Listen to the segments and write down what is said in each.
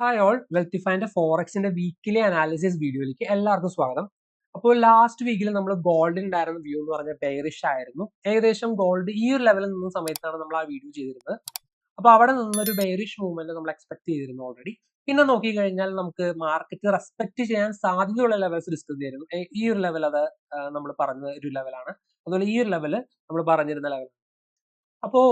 Hi all, വെൽത്തിഫൈൻ്റെ ഫോറക്സിന്റെ weekly analysis വീഡിയോയിലേക്ക് എല്ലാവർക്കും സ്വാഗതം. അപ്പോൾ ലാസ്റ്റ് വീക്കിൽ നമ്മൾ ഗോൾഡിൽ ഉണ്ടായിരുന്ന വ്യൂ എന്ന് പറഞ്ഞ ബെയറിഷ് ആയിരുന്നു. ഏകദേശം ഗോൾഡ് ഈ ഒരു ലെവലിൽ നിന്ന സമയത്താണ് നമ്മൾ ആ വീഡിയോ ചെയ്തിരുന്നത്. അപ്പോൾ അവിടെ നിന്നൊരു ബെയറിഷ് മൂവ്മെന്റ് നമ്മൾ എക്സ്പെക്ട് ചെയ്തിരുന്നു ഓൾറെഡി. പിന്നെ നോക്കിക്കഴിഞ്ഞാൽ നമുക്ക് മാർക്കറ്റ് റെസ്പെക്ട് ചെയ്യാൻ സാധ്യതയുള്ള ലെവൽസ് ഡിസ്കസ് ചെയ്തിരുന്നു. ഈ ഒരു ലെവൽ അത് നമ്മൾ പറഞ്ഞ ഒരു ലെവലാണ്. അതുപോലെ ഈ ഒരു ലെവൽ നമ്മൾ പറഞ്ഞിരുന്ന ലെവൽ. അപ്പോൾ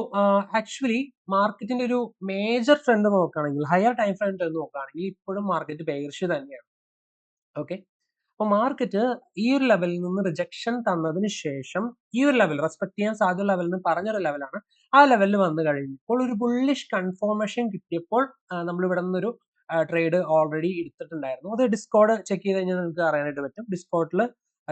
ആക്ച്വലി മാർക്കറ്റിന്റെ ഒരു മേജർ ട്രെൻഡ് നോക്കുകയാണെങ്കിൽ ഹയർ ടൈം ഫ്രെയിം ട്രെൻഡ് നോക്കുകയാണെങ്കിൽ ഇപ്പോഴും മാർക്കറ്റ് ബെയറിഷ് തന്നെയാണ്. ഓക്കെ, അപ്പോൾ മാർക്കറ്റ് ഈ ഒരു ലെവലിൽ നിന്ന് റിജക്ഷൻ തന്നതിന് ശേഷം ഈ ഒരു ലെവൽ റെസ്പെക്ട് ചെയ്യാൻ സാധ്യത ലെവൽ എന്ന് പറഞ്ഞൊരു ലെവലാണ്. ആ ലെവലിൽ വന്നു കഴിഞ്ഞപ്പോൾ ഒരു ബുള്ളിഷ് കൺഫർമേഷൻ കിട്ടിയപ്പോൾ നമ്മൾ ഇവിടെ നിന്നൊരു ട്രേഡ് ഓൾറെഡി എടുത്തിട്ടുണ്ടായിരുന്നു. അത് ഡിസ്കോഡ് ചെക്ക് ചെയ്ത് കഴിഞ്ഞാൽ നിങ്ങൾക്ക് അറിയാനായിട്ട് പറ്റും. ഡിസ്കോഡിൽ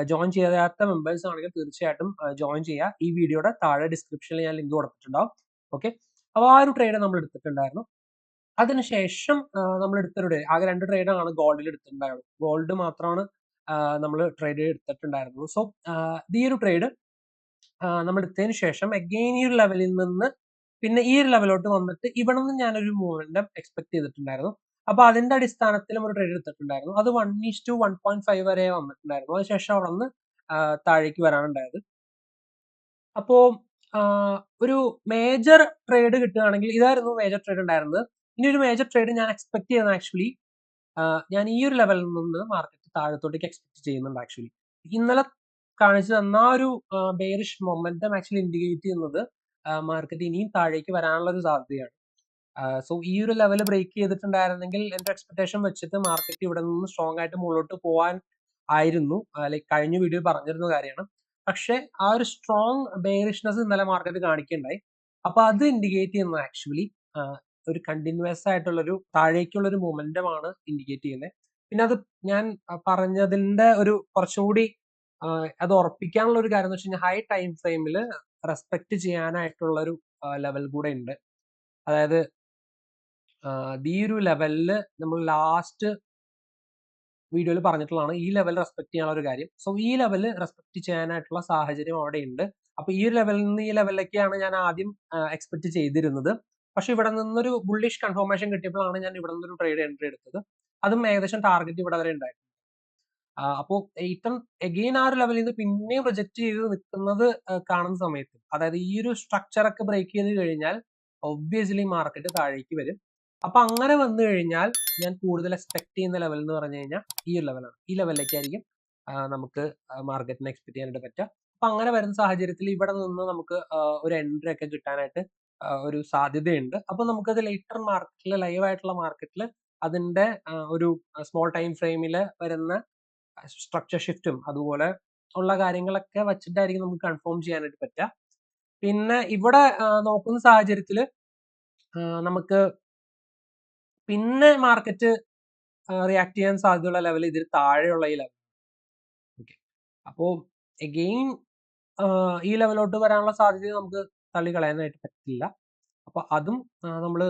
ജോയിൻ ചെയ്യാത്ത മെമ്പേഴ്സ് ആണെങ്കിൽ തീർച്ചയായിട്ടും ജോയിൻ ചെയ്യുക. ഈ വീഡിയോയുടെ താഴെ ഡിസ്ക്രിപ്ഷനിൽ ഞാൻ ലിങ്ക് കൊടുത്തിട്ടുണ്ടാവും. ഓക്കെ, അപ്പോൾ ആ ഒരു ട്രേഡ് നമ്മൾ എടുത്തിട്ടുണ്ടായിരുന്നു. അതിനുശേഷം നമ്മൾ എടുത്തൊരു ട്രേഡ് ആകെ 2 ട്രേഡാണ് ഗോൾഡിൽ എടുത്തിട്ടുണ്ടായുള്ളൂ. ഗോൾഡ് മാത്രമാണ് നമ്മൾ ട്രേഡ് എടുത്തിട്ടുണ്ടായിരുന്നത്. സോ ഈ ഒരു ട്രേഡ് നമ്മൾ എടുത്തതിന് ശേഷം അഗെയിൻ ഈ ഒരു ലെവലിൽ നിന്ന് പിന്നെ ഈ ഒരു ലെവലോട്ട് വന്നിട്ട് ഇവിടെ നിന്ന് ഞാനൊരു മൂവ്മെന്റ് എക്സ്പെക്ട് ചെയ്തിട്ടുണ്ടായിരുന്നു. അപ്പൊ അതിന്റെ അടിസ്ഥാനത്തിലും ഒരു ട്രേഡ് എടുത്തിട്ടുണ്ടായിരുന്നു. അത് 1:1.5 വരെ വന്നിട്ടുണ്ടായിരുന്നു. അതിനുശേഷം അവിടെ നിന്ന് താഴേക്ക് വരാനുണ്ടായത്. അപ്പോ ഒരു മേജർ ട്രേഡ് കിട്ടുകയാണെങ്കിൽ ഇതായിരുന്നു മേജർ ട്രേഡ് ഉണ്ടായിരുന്നത്. ഇനി ഒരു മേജർ ട്രേഡ് ഞാൻ എക്സ്പെക്ട് ചെയ്യുന്നത് ആക്ച്വലി ഞാൻ ഈ ഒരു ലെവലിൽ നിന്ന് മാർക്കറ്റ് താഴത്തോട്ടേക്ക് എക്സ്പെക്ട് ചെയ്യുന്നുണ്ട്. ആക്ച്വലി ഇന്നലെ കാണിച്ചു തന്ന ആ ഒരു ബെയറിഷ് മൊമെന്റം ആക്ച്വലി ഇൻഡിക്കേറ്റ് ചെയ്യുന്നത് മാർക്കറ്റ് ഇനിയും താഴേക്ക് വരാനുള്ള ഒരു സാധ്യതയാണ്. സോ ഈ ഒരു ലെവൽ ബ്രേക്ക് ചെയ്തിട്ടുണ്ടായിരുന്നെങ്കിൽ എന്റെ എക്സ്പെക്ടേഷൻ വെച്ചിട്ട് മാർക്കറ്റ് ഇവിടെ നിന്ന് സ്ട്രോങ് ആയിട്ട് മുകളിലോട്ട് പോകാൻ ആയിരുന്നു. ലൈക്ക് കഴിഞ്ഞ വീഡിയോ പറഞ്ഞിരുന്ന കാര്യമാണ്. പക്ഷെ ആ ഒരു സ്ട്രോങ് ബെയറിഷ്നെസ് ഇന്നലെ മാർക്കറ്റ് കാണിക്കുകയുണ്ടായി. അപ്പൊ അത് ഇൻഡിക്കേറ്റ് ചെയ്യുന്നത് ആക്ച്വലി ഒരു കണ്ടിന്യൂസ് ആയിട്ടുള്ള ഒരു താഴേക്കുള്ള ഒരു മൊമെന്റമാണ് ഇൻഡിക്കേറ്റ് ചെയ്യുന്നത്. പിന്നെ അത് ഞാൻ പറഞ്ഞതിന്റെ ഒരു കുറച്ചുകൂടി അത് ഉറപ്പിക്കാനുള്ള ഒരു കാര്യം എന്ന് വെച്ച് കഴിഞ്ഞാൽ ഹൈ ടൈം ഫ്രെയിമിൽ റെസ്പെക്ട് ചെയ്യാനായിട്ടുള്ള ഒരു ലെവൽ കൂടെ ഉണ്ട്. അതായത് ഈ ഒരു ലെവലിൽ നമ്മൾ ലാസ്റ്റ് വീഡിയോയിൽ പറഞ്ഞിട്ടുള്ളതാണ് ഈ ലെവൽ റെസ്പെക്ട് ചെയ്യാനുള്ള ഒരു കാര്യം. സോ ഈ ലെവൽ റെസ്പെക്ട് ചെയ്യാനായിട്ടുള്ള സാഹചര്യം അവിടെ ഉണ്ട്. അപ്പൊ ഈ ഒരു ലെവലിൽ നിന്ന് ഈ ലെവലിലേക്കാണ് ഞാൻ ആദ്യം എക്സ്പെക്ട് ചെയ്തിരുന്നത്. പക്ഷെ ഇവിടെ നിന്നൊരു ബുള്ളിഷ് കൺഫർമേഷൻ കിട്ടിയപ്പോഴാണ് ഞാൻ ഇവിടെ നിന്നൊരു ട്രേഡ് എൻട്രി എടുത്തത്. അതും ഏകദേശം ടാർഗറ്റ് ഇവിടെ വരെ ഉണ്ടായിരുന്നു. അപ്പോൾ ഇത്തരം എഗെയിൻ ആ ഒരു ലെവലിൽ നിന്ന് പിന്നെയും റിജക്ട് ചെയ്ത് നിൽക്കുന്നത് കാണുന്ന സമയത്ത്, അതായത് ഈ ഒരു സ്ട്രക്ചർ ഒക്കെ ബ്രേക്ക് ചെയ്ത് കഴിഞ്ഞാൽ ഒബ്വിയസ്ലി മാർക്കറ്റ് താഴേക്ക് വരും. അപ്പൊ അങ്ങനെ വന്നു കഴിഞ്ഞാൽ ഞാൻ കൂടുതൽ എക്സ്പെക്ട് ചെയ്യുന്ന ലെവൽ എന്ന് പറഞ്ഞു കഴിഞ്ഞാൽ ഈ ഒരു ലെവലാണ്. ഈ ലെവലിലേക്കായിരിക്കും നമുക്ക് മാർക്കറ്റിനെ എക്സ്പെക്ട് ചെയ്യാനായിട്ട് പറ്റുക. അപ്പൊ അങ്ങനെ വരുന്ന സാഹചര്യത്തിൽ ഇവിടെ നിന്ന് നമുക്ക് ഒരു എൻട്രി ഒക്കെ കിട്ടാനായിട്ട് ഒരു സാധ്യതയുണ്ട്. അപ്പൊ നമുക്കത് ലേറ്റർ മാർക്കറ്റിൽ ലൈവ് ആയിട്ടുള്ള മാർക്കറ്റിൽ അതിന്റെ ഒരു സ്മോൾ ടൈം ഫ്രെയിമിൽ വരുന്ന സ്ട്രക്ചർ ഷിഫ്റ്റും അതുപോലെ ഉള്ള കാര്യങ്ങളൊക്കെ വെച്ചിട്ടായിരിക്കും നമുക്ക് കൺഫേം ചെയ്യാനായിട്ട് പറ്റുക. പിന്നെ ഇവിടെ നോക്കുന്ന സാഹചര്യത്തിൽ നമുക്ക് പിന്നെ മാർക്കറ്റ് റിയാക്ട് ചെയ്യാൻ സാധ്യതയുള്ള ലെവൽ ഇതിൽ താഴെയുള്ള ഈ ലെവൽ. ഓക്കെ, അപ്പോൾ എഗെയിൻ ഈ ലെവലോട്ട് വരാനുള്ള സാധ്യത നമുക്ക് തള്ളിക്കളയാനായിട്ട് പറ്റില്ല. അപ്പൊ അതും നമ്മൾ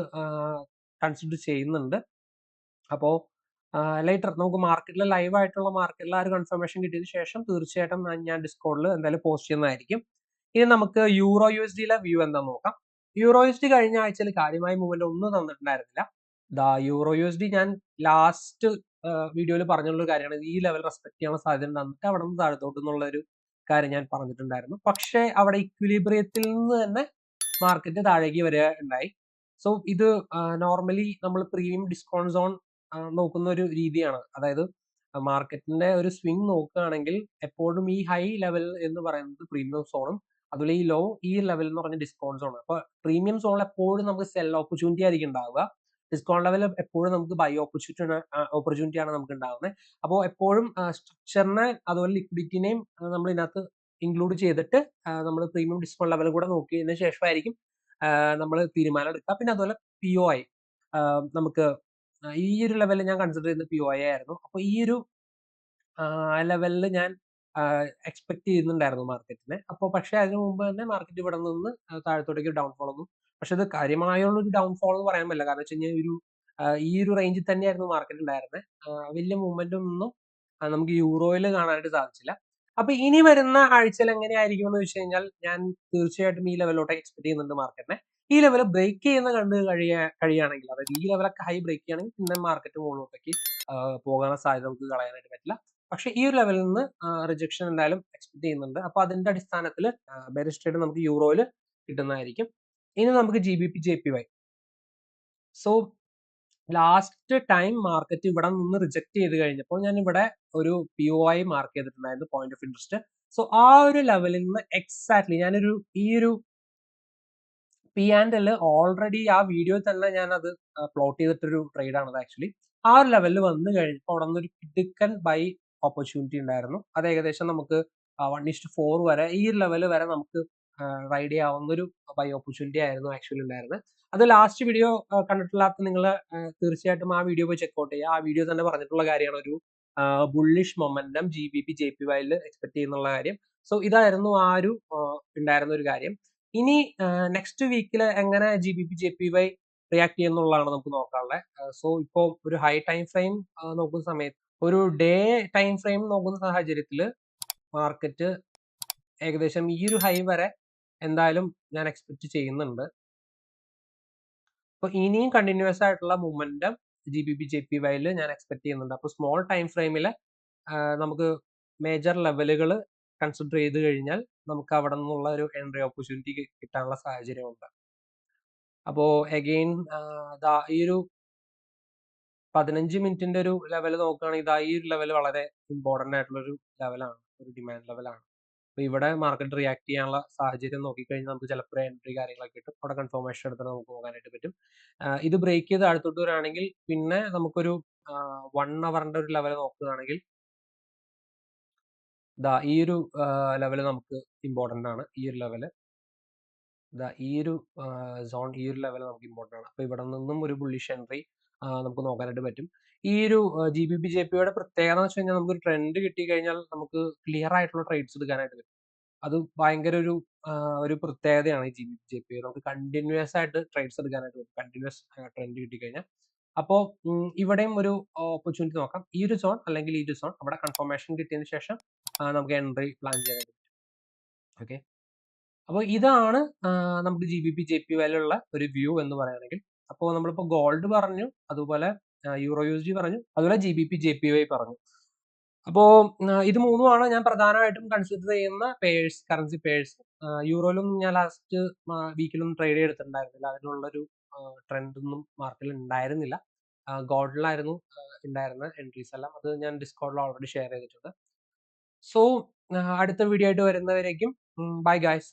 കൺസിഡർ ചെയ്യുന്നുണ്ട്. അപ്പോൾ ലേറ്റർ നമുക്ക് മാർക്കറ്റിൽ ലൈവ് ആയിട്ടുള്ള മാർക്കറ്റിൽ ആ ഒരു കൺഫർമേഷൻ കിട്ടിയതിന് ശേഷം തീർച്ചയായിട്ടും ഞാൻ ഡിസ്കോഡിൽ എന്തായാലും പോസ്റ്റ് ചെയ്യുന്നതായിരിക്കും. ഇനി നമുക്ക് യൂറോ യു എസ് ഡിയിലെ വ്യൂ എന്താണെന്ന് നോക്കാം. യൂറോ യു എസ് ഡി കഴിഞ്ഞ ആഴ്ചയിൽ കാര്യമായ മൂവ്മെന്റ് ഒന്നും തന്നിട്ടുണ്ടായിരുന്നില്ല. യൂറോ യു എസ് ഡി ഞാൻ ലാസ്റ്റ് വീഡിയോയിൽ പറഞ്ഞുള്ള ഒരു കാര്യമാണ്. ഈ ലെവൽ റെസ്പെക്ട് ചെയ്യാനുള്ള സാധ്യത തന്നിട്ട് അവിടെ നിന്ന് താഴത്തോട്ട് എന്നുള്ള ഒരു കാര്യം ഞാൻ പറഞ്ഞിട്ടുണ്ടായിരുന്നു. പക്ഷേ അവിടെ ഇക്വിലിബ്രിയത്തിൽ നിന്ന് തന്നെ മാർക്കറ്റ് താഴേക്ക് വരിക ഉണ്ടായി. സോ ഇത് നോർമലി നമ്മൾ പ്രീമിയം ഡിസ്കൗണ്ട് സോൺ നോക്കുന്ന ഒരു രീതിയാണ്. അതായത് മാർക്കറ്റിന്റെ ഒരു സ്വിംഗ് നോക്കുകയാണെങ്കിൽ എപ്പോഴും ഈ ഹൈ ലെവൽ എന്ന് പറയുന്നത് പ്രീമിയം സോണും അതുപോലെ ഈ ലോ ഈ ലെവൽ എന്ന് പറഞ്ഞ ഡിസ്കൗണ്ട് സോൺ. അപ്പൊ പ്രീമിയം സോണിൽ എപ്പോഴും നമുക്ക് സെൽ ഓപ്പർച്യൂണിറ്റി ആയിരിക്കും ഉണ്ടാവുക. ഡിസ്കൗണ്ട് ലെവൽ എപ്പോഴും നമുക്ക് ബൈ ഓപ്പർച്യൂണിറ്റി ആണ് നമുക്ക് ഉണ്ടാകുന്നത്. അപ്പോൾ എപ്പോഴും സ്ട്രക്ചറിനെ അതുപോലെ ലിക്വിഡിറ്റിനെയും നമ്മൾ ഇതിനകത്ത് ഇൻക്ലൂഡ് ചെയ്തിട്ട് നമ്മൾ പ്രീമിയം ഡിസ്കൗണ്ട് ലെവൽ കൂടെ നോക്കിയതിന് ശേഷമായിരിക്കും നമ്മൾ തീരുമാനം എടുക്കുക. പിന്നെ അതുപോലെ POI നമുക്ക് ഈ ഒരു ലെവലിൽ ഞാൻ കൺസിഡർ ചെയ്യുന്നത് POI ആയിരുന്നു. അപ്പൊ ഈ ഒരു ലെവലിൽ ഞാൻ എക്സ്പെക്ട് ചെയ്യുന്നുണ്ടായിരുന്നു മാർക്കറ്റിനെ. അപ്പോൾ പക്ഷേ അതിന് മുമ്പ് തന്നെ മാർക്കറ്റ് ഇവിടെ നിന്ന് താഴത്തോട്ടേക്ക് ഡൗൺഫോൾ ഒന്നും, പക്ഷെ ഇത് കാര്യമായുള്ള ഒരു ഡൗൺഫോൾ എന്ന് പറയാൻ പറ്റില്ല. കാരണം വെച്ച് കഴിഞ്ഞാൽ ഈ ഒരു റേഞ്ചിൽ തന്നെയായിരുന്നു മാർക്കറ്റ് ഉണ്ടായിരുന്നത്. വലിയ മൂവ്മെന്റ് ഒന്നും നമുക്ക് യൂറോയിൽ കാണാനായിട്ട് സാധിച്ചില്ല. അപ്പൊ ഇനി വരുന്ന ആഴ്ചയിൽ എങ്ങനെയായിരിക്കും എന്ന് വെച്ച് കഴിഞ്ഞാൽ ഞാൻ തീർച്ചയായിട്ടും ഈ ലെവലിലോട്ട് എക്സ്പെക്ട് ചെയ്യുന്നുണ്ട് മാർക്കറ്റിനെ. ഈ ലെവൽ ബ്രേക്ക് ചെയ്യുന്ന കഴിയുകയാണെങ്കിൽ, അതായത് ഈ ലെവലൊക്കെ ഹൈ ബ്രേക്ക് ചെയ്യുകയാണെങ്കിൽ പിന്നെ മാർക്കറ്റ് മുകളിലോട്ടേക്ക് പോകാനുള്ള സാധ്യത നമുക്ക് കളയാനായിട്ട് പറ്റില്ല. പക്ഷേ ഈ ഒരു ലെവലിൽ നിന്ന് റിജക്ഷൻ എന്തായാലും എക്സ്പെക്ട് ചെയ്യുന്നുണ്ട്. അപ്പോൾ അതിന്റെ അടിസ്ഥാനത്തിൽ ബെയറിഷ് ട്രേഡ് നമുക്ക് യൂറോയിൽ കിട്ടുന്നതായിരിക്കും. ഇനി നമുക്ക് GBP JPY. So last time market ഇവിടെ നിന്ന് റിജക്ട് ചെയ്ത് കഴിഞ്ഞപ്പോൾ ഞാൻ ഇവിടെ ഒരു POI മാർക്ക് ചെയ്തിട്ടുണ്ടായിരുന്നു, പോയിന്റ് ഓഫ് ഇൻട്രസ്റ്റ്. സോ ആ ഒരു ലെവലിൽ നിന്ന് എക്സാക്ട്ലി ഞാനൊരു ഈ ഒരു P&L ഓൾറെഡി ആ വീഡിയോയിൽ തന്നെ ഞാൻ അത് പ്ലോട്ട് ചെയ്തിട്ടൊരു ട്രേഡ് ആണ് ആക്ച്വലി. ആ ഒരു ലെവലിൽ വന്നു കഴിഞ്ഞപ്പോൾ അവിടെ നിന്ന് ഒരു കിടുക്കൻ ബൈ ഓപ്പർച്യൂണിറ്റി ഉണ്ടായിരുന്നു. അത് ഏകദേശം നമുക്ക് 1:4 വരെ ഈ ഒരു ലെവൽ വരെ നമുക്ക് റൈഡ് ചെയ്യാവുന്ന ഒരു ബൈ ഓപ്പർച്യൂണിറ്റി ആയിരുന്നു ആക്ച്വലി ഉണ്ടായിരുന്നത്. അത് ലാസ്റ്റ് വീഡിയോ കണ്ടിട്ടില്ലാത്ത നിങ്ങൾ തീർച്ചയായിട്ടും ആ വീഡിയോ പോയി ചെക്കൗട്ട് ചെയ്യുക. ആ വീഡിയോ തന്നെ പറഞ്ഞിട്ടുള്ള കാര്യമാണ് ഒരു bullish momentum GBP JPY expect ചെയ്യുന്നുള്ള കാര്യം. സോ ഇതായിരുന്നു ആ ഒരു ഉണ്ടായിരുന്ന ഒരു കാര്യം. ഇനി നെക്സ്റ്റ് വീക്കിൽ എങ്ങനെ GBP JPY റിയാക്ട് ചെയ്യുന്നുള്ളതാണ് നമുക്ക് നോക്കാനുള്ളത്. സോ ഇപ്പോൾ ഒരു ഹൈ ടൈം ഫ്രെയിം നോക്കുന്ന സമയത്ത്, ഒരു ഡേ ടൈം ഫ്രെയിം നോക്കുന്ന സാഹചര്യത്തിൽ മാർക്കറ്റ് ഏകദേശം ഈ ഒരു ഹൈ വരെ എന്തായാലും ഞാൻ എക്സ്പെക്ട് ചെയ്യുന്നുണ്ട്. അപ്പോൾ ഇനിയും കണ്ടിന്യൂസ് ആയിട്ടുള്ള മൊമെന്റം GBP JPY ഞാൻ എക്സ്പെക്ട് ചെയ്യുന്നുണ്ട്. അപ്പോൾ സ്മോൾ ടൈം ഫ്രെയിമിൽ നമുക്ക് മേജർ ലെവലുകൾ കൺസിഡർ ചെയ്ത് കഴിഞ്ഞാൽ നമുക്ക് അവിടെ നിന്നുള്ള ഒരു എൻട്രി ഓപ്പർച്യൂണിറ്റി കിട്ടാനുള്ള സാഹചര്യമുണ്ട്. അപ്പോൾ അഗെയിൻ ഈ ഒരു 15 മിനിറ്റിന്റെ ഒരു ലെവൽ നോക്കുകയാണെങ്കിൽ ഈ ഒരു ലെവൽ വളരെ ഇമ്പോർട്ടന്റ് ആയിട്ടുള്ള ഒരു ലെവലാണ്, ഒരു ഡിമാൻഡ് ലെവലാണ്. അപ്പോൾ ഇവിടെ മാർക്കറ്റ് റിയാക്ട് ചെയ്യാനുള്ള സാഹചര്യം നോക്കിക്കഴിഞ്ഞാൽ നമുക്ക് ചിലപ്പോൾ എൻട്രി കാര്യങ്ങളൊക്കെ കിട്ടും. അവിടെ കൺഫർമേഷൻ എടുത്തിട്ട് നമുക്ക് പോകാനായിട്ട് പറ്റും. ഇത് ബ്രേക്ക് ചെയ്ത് അടുത്തോട്ട് വരികയാണെങ്കിൽ പിന്നെ നമുക്കൊരു 1 അവറിന്റെ ഒരു ലെവൽ നോക്കുകയാണെങ്കിൽ ഈ ഒരു ലെവൽ നമുക്ക് ഇമ്പോർട്ടന്റ് ആണ്. ഈ ഒരു ലെവല് ഈ ഒരു സോൺ, ഈ ഒരു ലെവൽ നമുക്ക് ഇമ്പോർട്ടന്റ് ആണ്. അപ്പോൾ ഇവിടെ നിന്നും ഒരു ബുള്ളിഷ് എൻട്രി നമുക്ക് നോക്കാനായിട്ട് പറ്റും. ഈ ഒരു GBP JPY പ്രത്യേകത എന്ന് വെച്ച് കഴിഞ്ഞാൽ നമുക്കൊരു ട്രെൻഡ് കിട്ടിക്കഴിഞ്ഞാൽ നമുക്ക് ക്ലിയർ ആയിട്ടുള്ള ട്രേഡ്സ് എടുക്കാനായിട്ട് പറ്റും. അത് ഭയങ്കര ഒരു പ്രത്യേകതയാണ് ഈ GBP JPY. നമുക്ക് കണ്ടിന്യൂസ് ആയിട്ട് ട്രേഡ്സ് എടുക്കാനായിട്ട് പറ്റും, കണ്ടിന്യൂസ് ട്രെൻഡ് കിട്ടിക്കഴിഞ്ഞാൽ. അപ്പോൾ ഇവിടെയും ഒരു ഓപ്പർച്യൂണിറ്റി നോക്കാം. ഈ ഒരു സോൺ അല്ലെങ്കിൽ ഈ ഒരു സോൺ അവിടെ കൺഫർമേഷൻ കിട്ടിയതിന് ശേഷം നമുക്ക് എൻട്രി പ്ലാൻ ചെയ്യാനായിട്ട് പറ്റും. ഓക്കെ, അപ്പോൾ ഇതാണ് നമുക്ക് GBP JPY ഉള്ള ഒരു വ്യൂ എന്ന് പറയുകയാണെങ്കിൽ. അപ്പോൾ നമ്മളിപ്പോൾ ഗോൾഡ് പറഞ്ഞു, അതുപോലെ യൂറോ USD പറഞ്ഞു, അതുപോലെ GBP JPY പറഞ്ഞു. അപ്പോൾ ഇത് മൂന്നുമാണ് ഞാൻ പ്രധാനമായിട്ടും കൺസിഡർ ചെയ്യുന്ന പേഴ്സ്, കറൻസി പേഴ്സ്. യൂറോയിലൊന്നും ഞാൻ ലാസ്റ്റ് വീക്കിലൊന്നും ട്രേഡ് ചെയ്തിട്ടുണ്ടായിരുന്നില്ല. അതിനുള്ളൊരു ട്രെൻഡ് ഒന്നും മാർക്കറ്റിൽ ഉണ്ടായിരുന്നില്ല. ഗോൾഡിലായിരുന്നു ഉണ്ടായിരുന്ന എൻട്രീസ് എല്ലാം. അത് ഞാൻ ഡിസ്കോഡിൽ ഓൾറെഡി ഷെയർ ചെയ്തിട്ടുണ്ട്. സോ അടുത്ത വീഡിയോ ആയിട്ട് വരുന്നവരേക്കും ബൈ ഗൈസ്.